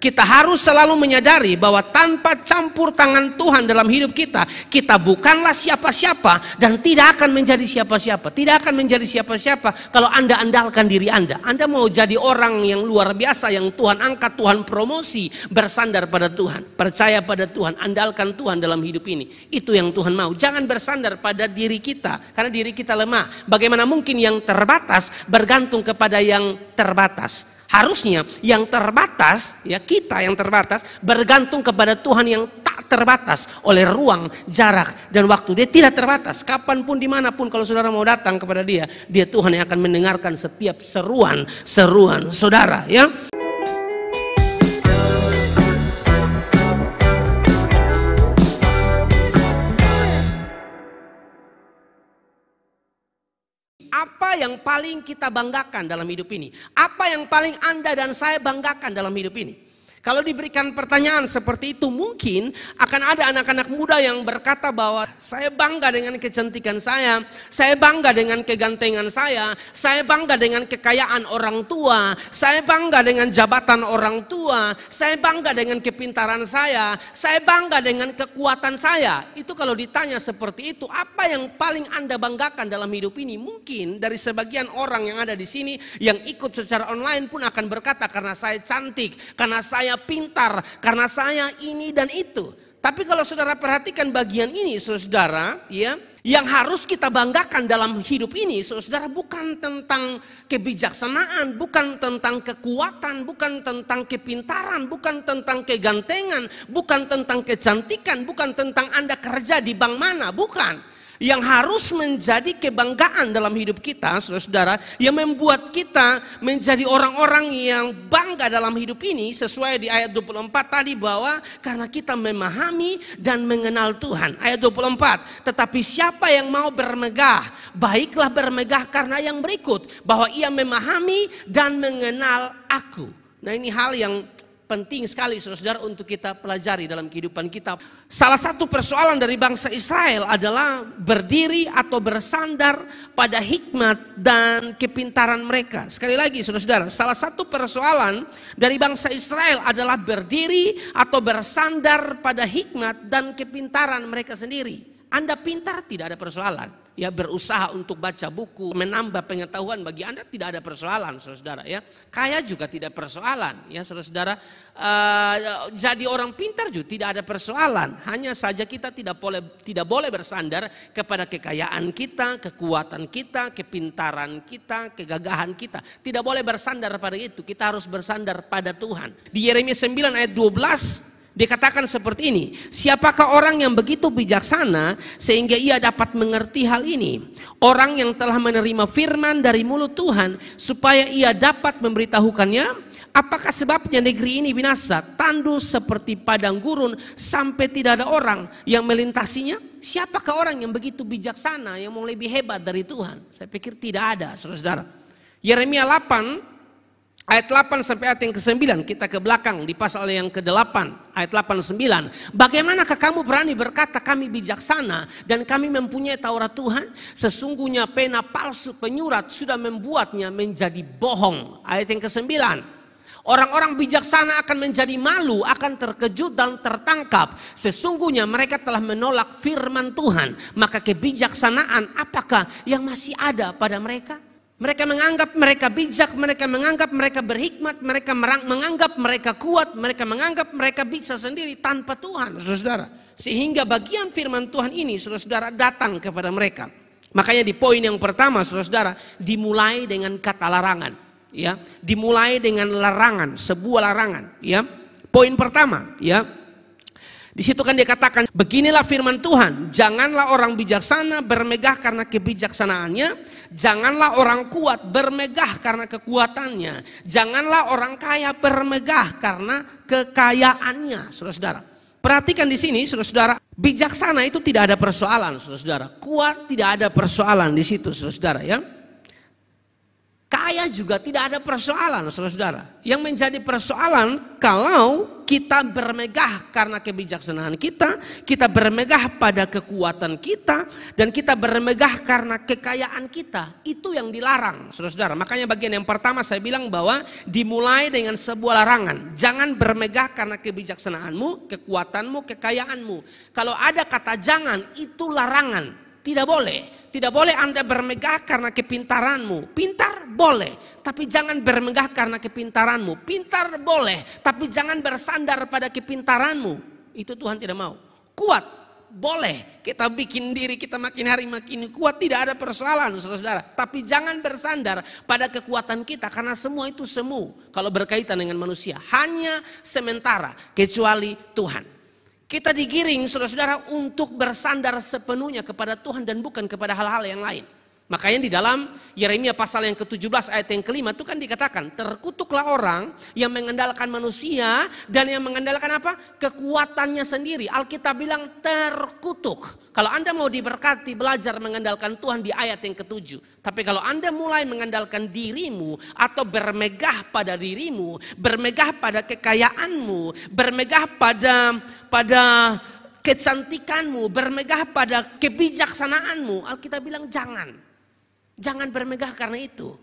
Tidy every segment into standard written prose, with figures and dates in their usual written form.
Kita harus selalu menyadari bahwa tanpa campur tangan Tuhan dalam hidup kita, kita bukanlah siapa-siapa dan tidak akan menjadi siapa-siapa. Tidak akan menjadi siapa-siapa kalau Anda andalkan diri Anda. Anda mau jadi orang yang luar biasa, yang Tuhan angkat, Tuhan promosi, bersandar pada Tuhan, percaya pada Tuhan, andalkan Tuhan dalam hidup ini. Itu yang Tuhan mau. Jangan bersandar pada diri kita, karena diri kita lemah. Bagaimana mungkin yang terbatas bergantung kepada yang terbatas? Harusnya yang terbatas, ya kita yang terbatas, bergantung kepada Tuhan yang tak terbatas oleh ruang, jarak, dan waktu. Dia tidak terbatas, kapanpun, dimanapun. Kalau saudara mau datang kepada dia, dia Tuhan yang akan mendengarkan setiap seruan saudara, ya. Apa yang paling kita banggakan dalam hidup ini? Apa yang paling Anda dan saya banggakan dalam hidup ini? Kalau diberikan pertanyaan seperti itu, mungkin akan ada anak-anak muda yang berkata bahwa saya bangga dengan kecantikan saya bangga dengan kegantengan saya bangga dengan kekayaan orang tua, saya bangga dengan jabatan orang tua, saya bangga dengan kepintaran saya bangga dengan kekuatan saya. Itu kalau ditanya seperti itu, apa yang paling Anda banggakan dalam hidup ini? Mungkin dari sebagian orang yang ada di sini yang ikut secara online pun akan berkata, karena saya cantik, karena saya pintar, karena saya ini dan itu. Tapi kalau saudara perhatikan bagian ini, saudara, ya, yang harus kita banggakan dalam hidup ini, saudara, bukan tentang kebijaksanaan, bukan tentang kekuatan, bukan tentang kepintaran, bukan tentang kegantengan, bukan tentang kecantikan, bukan tentang Anda kerja di bank mana, bukan. Yang harus menjadi kebanggaan dalam hidup kita, saudara, yang membuat kita menjadi orang-orang yang bangga dalam hidup ini, sesuai di ayat 24 tadi, bahwa karena kita memahami dan mengenal Tuhan. Ayat 24, tetapi siapa yang mau bermegah, baiklah bermegah karena yang berikut, bahwa ia memahami dan mengenal aku. Nah, ini hal yang penting sekali, saudara, untuk kita pelajari dalam kehidupan kita. Salah satu persoalan dari bangsa Israel adalah berdiri atau bersandar pada hikmat dan kepintaran mereka. Sekali lagi, saudara, salah satu persoalan dari bangsa Israel adalah berdiri atau bersandar pada hikmat dan kepintaran mereka sendiri. Anda pintar, tidak ada persoalan. Ya, berusaha untuk baca buku, menambah pengetahuan, bagi Anda tidak ada persoalan, saudara, ya. Kaya juga tidak persoalan, ya, saudara. Jadi orang pintar juga tidak ada persoalan. Hanya saja kita tidak boleh bersandar kepada kekayaan kita, kekuatan kita, kepintaran kita, kegagahan kita. Tidak boleh bersandar pada itu. Kita harus bersandar pada Tuhan. Di Yeremia 9 ayat 12 dikatakan seperti ini, siapakah orang yang begitu bijaksana sehingga ia dapat mengerti hal ini? Orang yang telah menerima firman dari mulut Tuhan supaya ia dapat memberitahukannya. Apakah sebabnya negeri ini binasa, tandus seperti padang gurun sampai tidak ada orang yang melintasinya? Siapakah orang yang begitu bijaksana, yang mau lebih hebat dari Tuhan? Saya pikir tidak ada, saudara. Yeremia 8 ayat 8 sampai ayat yang ke-9, kita ke belakang di pasal yang ke-8 ayat 8-9. Bagaimanakah kamu berani berkata kami bijaksana dan kami mempunyai Taurat Tuhan? Sesungguhnya pena palsu penyurat sudah membuatnya menjadi bohong. Ayat yang ke-9. Orang-orang bijaksana akan menjadi malu, akan terkejut dan tertangkap. Sesungguhnya mereka telah menolak firman Tuhan. Maka kebijaksanaan apakah yang masih ada pada mereka? Mereka menganggap mereka bijak, mereka menganggap mereka berhikmat, mereka menganggap mereka kuat, mereka menganggap mereka bisa sendiri tanpa Tuhan, saudara. Sehingga bagian firman Tuhan ini, saudara, datang kepada mereka. Makanya di poin yang pertama, saudara, dimulai dengan kata larangan, ya, dimulai dengan larangan, sebuah larangan, ya. Poin pertama, ya. Di situ kan dia katakan, beginilah firman Tuhan, janganlah orang bijaksana bermegah karena kebijaksanaannya, janganlah orang kuat bermegah karena kekuatannya, janganlah orang kaya bermegah karena kekayaannya, saudara. Perhatikan di sini, saudara, bijaksana itu tidak ada persoalan, saudara. Kuat tidak ada persoalan di situ, saudara, ya. Kaya juga tidak ada persoalan, saudara-saudara. Yang menjadi persoalan kalau kita bermegah karena kebijaksanaan kita, kita bermegah pada kekuatan kita, dan kita bermegah karena kekayaan kita. Itu yang dilarang, saudara-saudara. Makanya bagian yang pertama saya bilang bahwa dimulai dengan sebuah larangan. Jangan bermegah karena kebijaksanaanmu, kekuatanmu, kekayaanmu. Kalau ada kata jangan, itu larangan. Tidak boleh. Tidak boleh Anda bermegah karena kepintaranmu. Pintar boleh, tapi jangan bermegah karena kepintaranmu. Pintar boleh, tapi jangan bersandar pada kepintaranmu. Itu Tuhan tidak mau. Kuat boleh, kita bikin diri kita makin hari makin kuat, tidak ada persoalan, saudara-saudara. Tapi jangan bersandar pada kekuatan kita, karena semua itu semu kalau berkaitan dengan manusia. Hanya sementara, kecuali Tuhan. Kita digiring, saudara-saudara, untuk bersandar sepenuhnya kepada Tuhan dan bukan kepada hal-hal yang lain. Makanya di dalam Yeremia pasal yang ke-17 ayat yang ke-5 itu kan dikatakan, terkutuklah orang yang mengandalkan manusia dan yang mengandalkan apa? Kekuatannya sendiri. Alkitab bilang terkutuk. Kalau Anda mau diberkati, belajar mengandalkan Tuhan di ayat yang ke-7. Tapi kalau Anda mulai mengandalkan dirimu atau bermegah pada dirimu, bermegah pada kekayaanmu, bermegah pada kecantikanmu, bermegah pada kebijaksanaanmu, Alkitab bilang jangan. Jangan bermegah karena itu.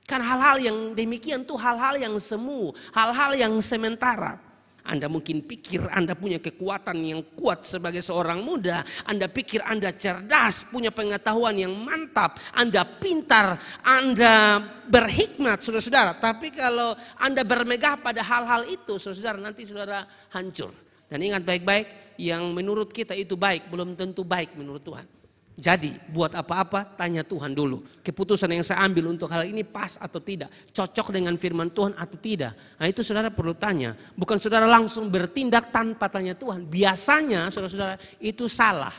Kan hal-hal yang demikian tuh hal-hal yang semu, hal-hal yang sementara. Anda mungkin pikir Anda punya kekuatan yang kuat sebagai seorang muda. Anda pikir Anda cerdas, punya pengetahuan yang mantap. Anda pintar, Anda berhikmat, saudara-saudara. Tapi kalau Anda bermegah pada hal-hal itu, saudara-saudara, nanti saudara hancur. Dan ingat baik-baik, yang menurut kita itu baik, belum tentu baik menurut Tuhan. Jadi buat apa-apa tanya Tuhan dulu. Keputusan yang saya ambil untuk hal ini pas atau tidak. Cocok dengan firman Tuhan atau tidak. Nah itu saudara perlu tanya. Bukan saudara langsung bertindak tanpa tanya Tuhan. Biasanya saudara-saudara itu salah.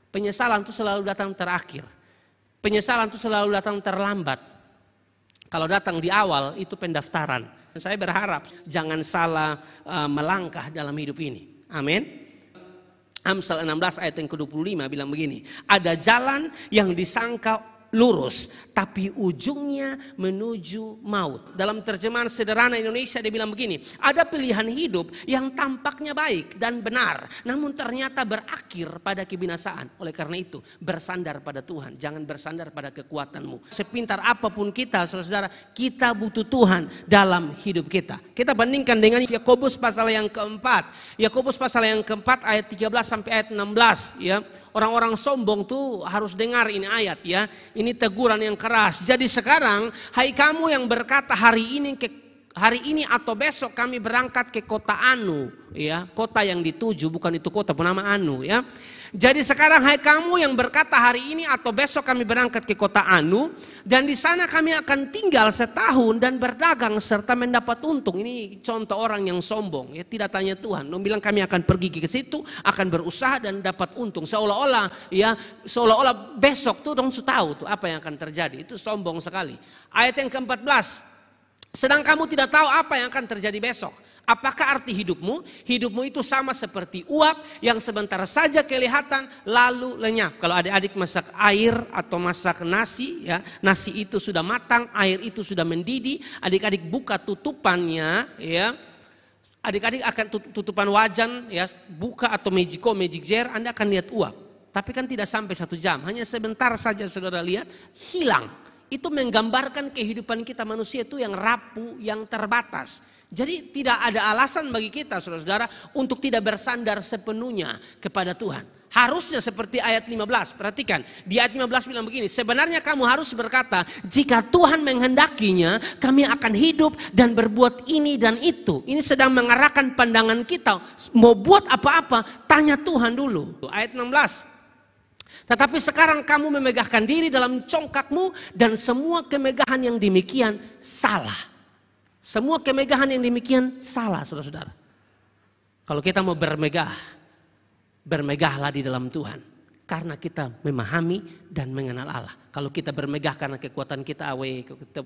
Penyesalan itu selalu datang terakhir. Penyesalan itu selalu datang terlambat. Kalau datang di awal itu pendaftaran. Dan saya berharap jangan salah melangkah dalam hidup ini. Amin. Amsal 16 ayat yang ke-25 bilang begini. Ada jalan yang disangka lurus, tapi ujungnya menuju maut. Dalam terjemahan sederhana Indonesia dia bilang begini. Ada pilihan hidup yang tampaknya baik dan benar, namun ternyata berakhir pada kebinasaan. Oleh karena itu bersandar pada Tuhan, jangan bersandar pada kekuatanmu. Sepintar apapun kita, saudara-saudara, kita butuh Tuhan dalam hidup kita. Kita bandingkan dengan Yakobus pasal yang keempat. Yakobus pasal yang keempat ayat 13 sampai ayat 16 ya. Orang-orang sombong tuh harus dengar ini ayat ya. Ini teguran yang keras. Jadi sekarang hai kamu yang berkata hari ini atau besok kami berangkat ke kota Anu ya. Kota yang dituju bukan itu kota bernama Anu ya. Jadi sekarang hai kamu yang berkata hari ini atau besok kami berangkat ke kota Anu dan di sana kami akan tinggal setahun dan berdagang serta mendapat untung. Ini contoh orang yang sombong ya, tidak tanya Tuhan. Dia bilang kami akan pergi ke situ, akan berusaha dan dapat untung. Seolah-olah besok tuh dong tahu tuh apa yang akan terjadi. Itu sombong sekali. Ayat yang ke-14. Sedang kamu tidak tahu apa yang akan terjadi besok. Apakah arti hidupmu? Hidupmu itu sama seperti uap yang sebentar saja kelihatan lalu lenyap. Kalau adik-adik masak air atau masak nasi ya, nasi itu sudah matang, air itu sudah mendidih, adik-adik buka tutupannya ya. Adik-adik akan tutupan wajan ya, buka atau magic jar, Anda akan lihat uap. Tapi kan tidak sampai 1 jam, hanya sebentar saja saudara lihat hilang. Itu menggambarkan kehidupan kita manusia itu yang rapuh, yang terbatas. Jadi tidak ada alasan bagi kita saudara-saudara untuk tidak bersandar sepenuhnya kepada Tuhan. Harusnya seperti ayat 15, perhatikan. Di ayat 15 bilang begini, sebenarnya kamu harus berkata, jika Tuhan menghendakinya, kami akan hidup dan berbuat ini dan itu. Ini sedang mengarahkan pandangan kita, mau buat apa-apa, tanya Tuhan dulu. Ayat 16. Tetapi sekarang kamu memegahkan diri dalam congkakmu dan semua kemegahan yang demikian salah. Semua kemegahan yang demikian salah saudara-saudara. Kalau kita mau bermegah, bermegahlah di dalam Tuhan. Karena kita memahami dan mengenal Allah. Kalau kita bermegah karena kekuatan kita kita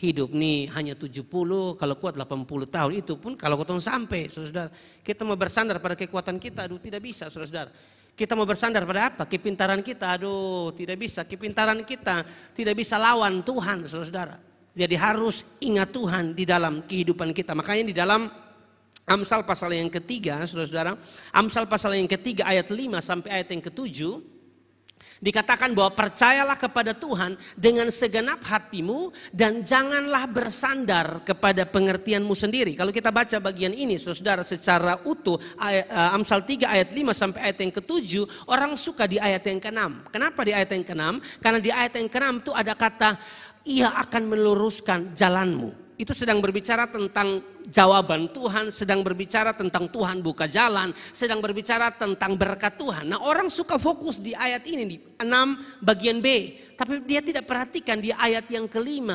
hidup nih hanya 70, kalau kuat 80 tahun itu pun kalau ketemu sampai saudara-saudara. Kita mau bersandar pada kekuatan kita, aduh tidak bisa saudara-saudara. Kita mau bersandar pada apa? Kepintaran kita, aduh tidak bisa. Kepintaran kita tidak bisa lawan Tuhan saudara-saudara. Jadi harus ingat Tuhan di dalam kehidupan kita. Makanya di dalam Amsal pasal yang ketiga, saudara-saudara, Amsal pasal yang ketiga ayat 5 sampai ayat yang ke-7, dikatakan bahwa percayalah kepada Tuhan dengan segenap hatimu dan janganlah bersandar kepada pengertianmu sendiri. Kalau kita baca bagian ini saudara secara utuh, Amsal 3 ayat 5 sampai ayat yang ke-7, orang suka di ayat yang ke-6. Kenapa di ayat yang ke-6? Karena di ayat yang ke-6 itu ada kata, ia akan meluruskan jalanmu. Itu sedang berbicara tentang jawaban Tuhan, sedang berbicara tentang Tuhan buka jalan, sedang berbicara tentang berkat Tuhan. Nah, orang suka fokus di ayat ini, di 6 bagian B. Tapi dia tidak perhatikan di ayat yang ke-5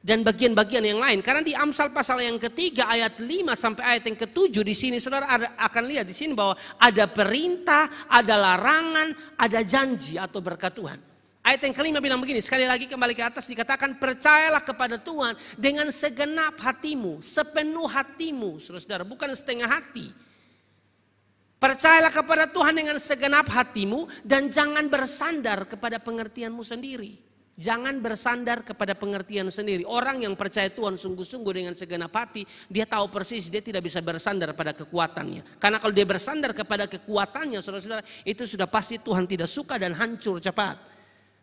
dan bagian-bagian yang lain. Karena di Amsal pasal yang ketiga ayat 5 sampai ayat yang ke-7 di sini saudara akan lihat di sini bahwa ada perintah, ada larangan, ada janji atau berkat Tuhan. Ayat yang ke-5 bilang begini, sekali lagi kembali ke atas dikatakan percayalah kepada Tuhan dengan segenap hatimu, sepenuh hatimu, saudara, bukan setengah hati. Percayalah kepada Tuhan dengan segenap hatimu dan jangan bersandar kepada pengertianmu sendiri. Jangan bersandar kepada pengertian sendiri. Orang yang percaya Tuhan sungguh-sungguh dengan segenap hati, dia tahu persis dia tidak bisa bersandar pada kekuatannya. Karena kalau dia bersandar kepada kekuatannya, saudara-saudara, itu sudah pasti Tuhan tidak suka dan hancur cepat.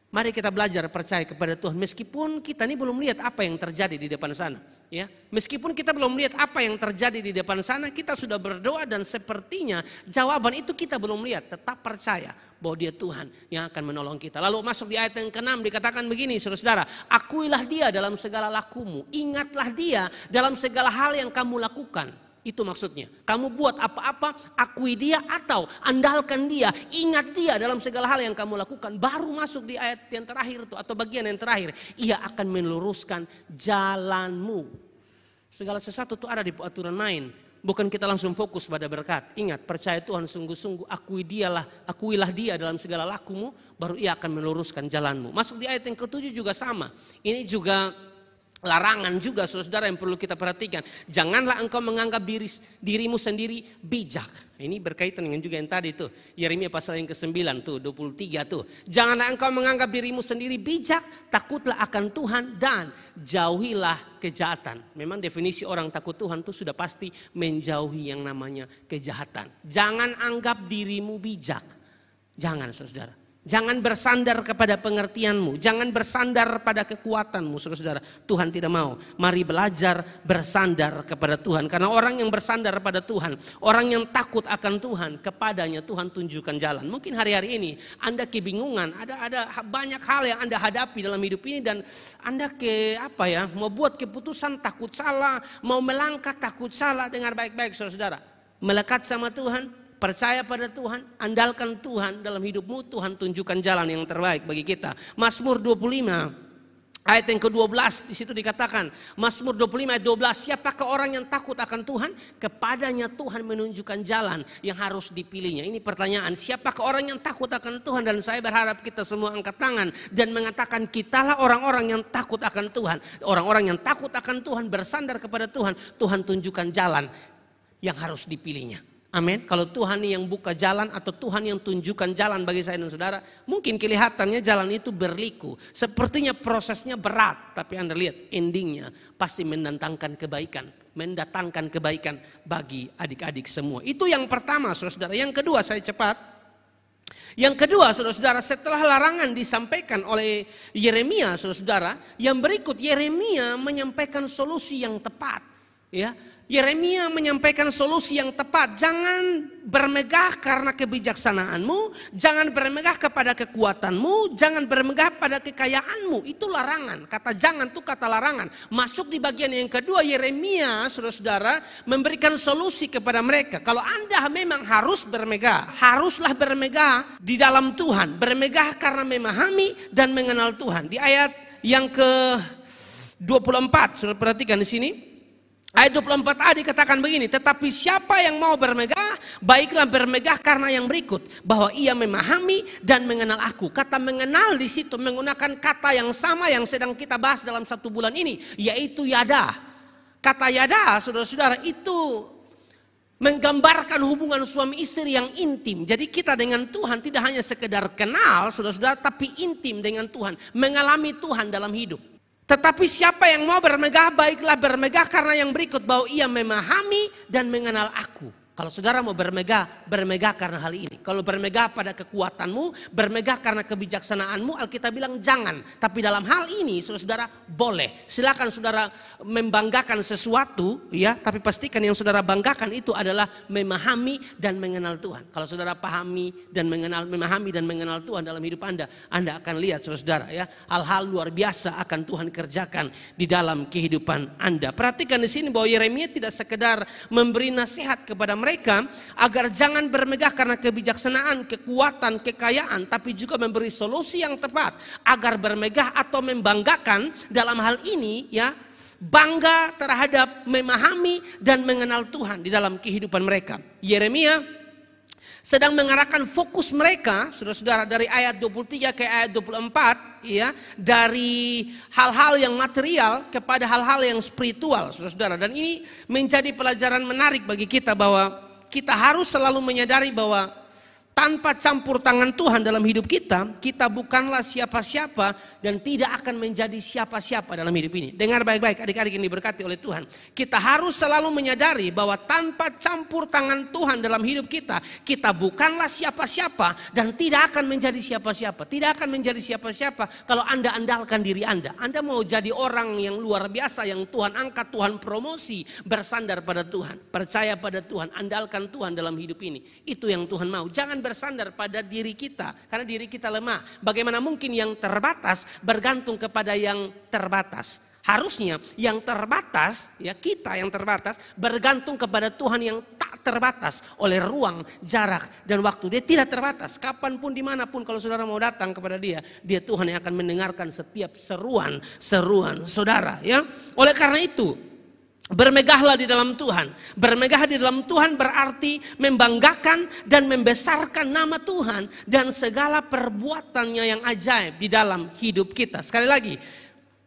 Mari kita belajar percaya kepada Tuhan meskipun kita ini belum lihat apa yang terjadi di depan sana. Ya, meskipun kita belum lihat apa yang terjadi di depan sana, kita sudah berdoa dan sepertinya jawaban itu kita belum lihat. Tetap percaya bahwa dia Tuhan yang akan menolong kita. Lalu masuk di ayat yang ke-6 dikatakan begini, saudara-saudara, akuilah dia dalam segala lakumu, ingatlah dia dalam segala hal yang kamu lakukan. Itu maksudnya. Kamu buat apa-apa, akui dia atau andalkan dia, ingat dia dalam segala hal yang kamu lakukan. Baru masuk di ayat yang terakhir itu atau bagian yang terakhir. Ia akan meluruskan jalanmu. Segala sesuatu itu ada di aturan main. Bukan kita langsung fokus pada berkat. Ingat, percaya Tuhan sungguh-sungguh, akuilah dia dalam segala lakumu, baru ia akan meluruskan jalanmu. Masuk di ayat yang ke-7 juga sama. Ini juga larangan juga saudara yang perlu kita perhatikan. Janganlah engkau menganggap dirimu sendiri bijak. Ini berkaitan dengan juga yang tadi tuh. Yeremia pasal yang ke-9 tuh 23 tuh. Janganlah engkau menganggap dirimu sendiri bijak, takutlah akan Tuhan dan jauhilah kejahatan. Memang definisi orang takut Tuhan tuh sudah pasti menjauhi yang namanya kejahatan. Jangan anggap dirimu bijak. Jangan saudara. Jangan bersandar kepada pengertianmu. Jangan bersandar pada kekuatanmu, saudara-saudara. Tuhan tidak mau. Mari belajar bersandar kepada Tuhan. Karena orang yang bersandar pada Tuhan, orang yang takut akan Tuhan, kepadanya Tuhan tunjukkan jalan. Mungkin hari-hari ini Anda kebingungan, ada banyak hal yang Anda hadapi dalam hidup ini dan Anda mau buat keputusan takut salah, mau melangkah takut salah. Dengar baik-baik, saudara-saudara. Melekat sama Tuhan, percaya pada Tuhan, andalkan Tuhan dalam hidupmu, Tuhan tunjukkan jalan yang terbaik bagi kita. Mazmur 25 ayat yang ke-12 di situ dikatakan, Mazmur 25 ayat 12, siapakah orang yang takut akan Tuhan? Kepadanya Tuhan menunjukkan jalan yang harus dipilihnya. Ini pertanyaan, siapakah orang yang takut akan Tuhan? Dan saya berharap kita semua angkat tangan dan mengatakan kitalah orang-orang yang takut akan Tuhan. Orang-orang yang takut akan Tuhan, bersandar kepada Tuhan, Tuhan tunjukkan jalan yang harus dipilihnya. Amin. Kalau Tuhan yang buka jalan atau Tuhan yang tunjukkan jalan bagi saya dan saudara, mungkin kelihatannya jalan itu berliku. Sepertinya prosesnya berat, tapi Anda lihat endingnya pasti mendatangkan kebaikan bagi adik-adik semua. Itu yang pertama, saudara. Yang kedua, saya cepat. Yang kedua, saudara-saudara, setelah larangan disampaikan oleh Yeremia, saudara, yang berikut Yeremia menyampaikan solusi yang tepat. Ya, Yeremia menyampaikan solusi yang tepat. Jangan bermegah karena kebijaksanaanmu, jangan bermegah kepada kekuatanmu, jangan bermegah pada kekayaanmu. Itu larangan. Kata jangan itu kata larangan. Masuk di bagian yang kedua, Yeremia, saudara-saudara, memberikan solusi kepada mereka. Kalau Anda memang harus bermegah, haruslah bermegah di dalam Tuhan. Bermegah karena memahami dan mengenal Tuhan. Di ayat yang ke-24, saudara perhatikan di sini. Ayat 24a dikatakan begini, tetapi siapa yang mau bermegah, baiklah bermegah karena yang berikut, bahwa ia memahami dan mengenal aku. Kata mengenal di situ menggunakan kata yang sama yang sedang kita bahas dalam 1 bulan ini, yaitu yada. Kata yada, saudara-saudara, itu menggambarkan hubungan suami istri yang intim. Jadi kita dengan Tuhan tidak hanya sekedar kenal, saudara-saudara, tapi intim dengan Tuhan, mengalami Tuhan dalam hidup. Tetapi siapa yang mau bermegah, baiklah bermegah karena yang berikut, bahwa ia memahami dan mengenal aku. Kalau saudara mau bermegah, bermegah karena hal ini. Kalau bermegah pada kekuatanmu, bermegah karena kebijaksanaanmu, Alkitab bilang jangan. Tapi dalam hal ini, saudara boleh. Silakan saudara membanggakan sesuatu, ya. Tapi pastikan yang saudara banggakan itu adalah memahami dan mengenal Tuhan. Kalau saudara memahami dan mengenal Tuhan dalam hidup Anda akan lihat, saudara, ya, hal-hal luar biasa akan Tuhan kerjakan di dalam kehidupan Anda. Perhatikan di sini bahwa Yeremia tidak sekedar memberi nasihat kepada mereka agar jangan bermegah karena kebijaksanaan, kekuatan, kekayaan, tapi juga memberi solusi yang tepat agar bermegah atau membanggakan dalam hal ini, ya, bangga terhadap memahami dan mengenal Tuhan di dalam kehidupan mereka. Yeremia sedang mengarahkan fokus mereka, saudara-saudara, dari ayat 23 ke ayat 24, ya, dari hal-hal yang material kepada hal-hal yang spiritual, saudara-saudara. Dan ini menjadi pelajaran menarik bagi kita bahwa kita harus selalu menyadari bahwa tanpa campur tangan Tuhan dalam hidup kita, kita bukanlah siapa-siapa dan tidak akan menjadi siapa-siapa dalam hidup ini. Dengar baik-baik adik-adik yang diberkati oleh Tuhan. Kita harus selalu menyadari bahwa tanpa campur tangan Tuhan dalam hidup kita, kita bukanlah siapa-siapa dan tidak akan menjadi siapa-siapa. Tidak akan menjadi siapa-siapa kalau Anda andalkan diri Anda. Anda mau jadi orang yang luar biasa, yang Tuhan angkat, Tuhan promosi, bersandar pada Tuhan, percaya pada Tuhan, andalkan Tuhan dalam hidup ini. Itu yang Tuhan mau. Jangan bersandar pada diri kita, karena diri kita lemah. Bagaimana mungkin yang terbatas bergantung kepada yang terbatas? Harusnya yang terbatas, ya, kita yang terbatas bergantung kepada Tuhan yang tak terbatas oleh ruang, jarak, dan waktu. Dia tidak terbatas, kapanpun, dimanapun. Kalau saudara mau datang kepada dia Tuhan yang akan mendengarkan setiap seruan saudara, ya. Oleh karena itu, bermegahlah di dalam Tuhan. Bermegah di dalam Tuhan berarti membanggakan dan membesarkan nama Tuhan dan segala perbuatannya yang ajaib di dalam hidup kita. Sekali lagi,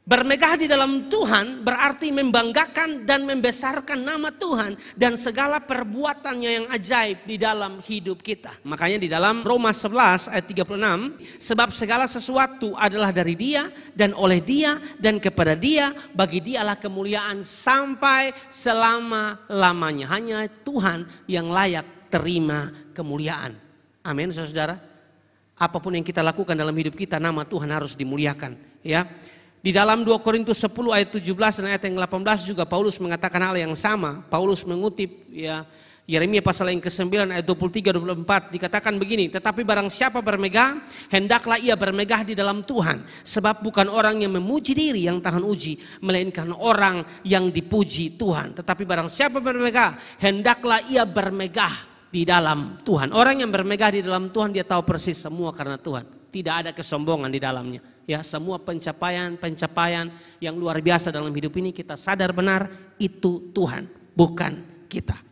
bermegah di dalam Tuhan berarti membanggakan dan membesarkan nama Tuhan dan segala perbuatannya yang ajaib di dalam hidup kita. Makanya di dalam Roma 11 ayat 36, sebab segala sesuatu adalah dari Dia dan oleh Dia dan kepada Dia, bagi Dialah kemuliaan sampai selama-lamanya. Hanya Tuhan yang layak terima kemuliaan. Amin, saudara. Apapun yang kita lakukan dalam hidup kita, nama Tuhan harus dimuliakan, ya. Di dalam 2 Korintus 10 ayat 17 dan ayat yang 18 juga Paulus mengatakan hal yang sama. Paulus mengutip, ya, Yeremia pasal yang ke-9 ayat 23-24, dikatakan begini, tetapi barang siapa bermegah, hendaklah ia bermegah di dalam Tuhan. Sebab bukan orang yang memuji diri yang tahan uji, melainkan orang yang dipuji Tuhan. Tetapi barang siapa bermegah, hendaklah ia bermegah di dalam Tuhan. Orang yang bermegah di dalam Tuhan, dia tahu persis semua karena Tuhan. Tidak ada kesombongan di dalamnya. Ya, semua pencapaian yang luar biasa dalam hidup ini kita sadar benar itu Tuhan, bukan kita.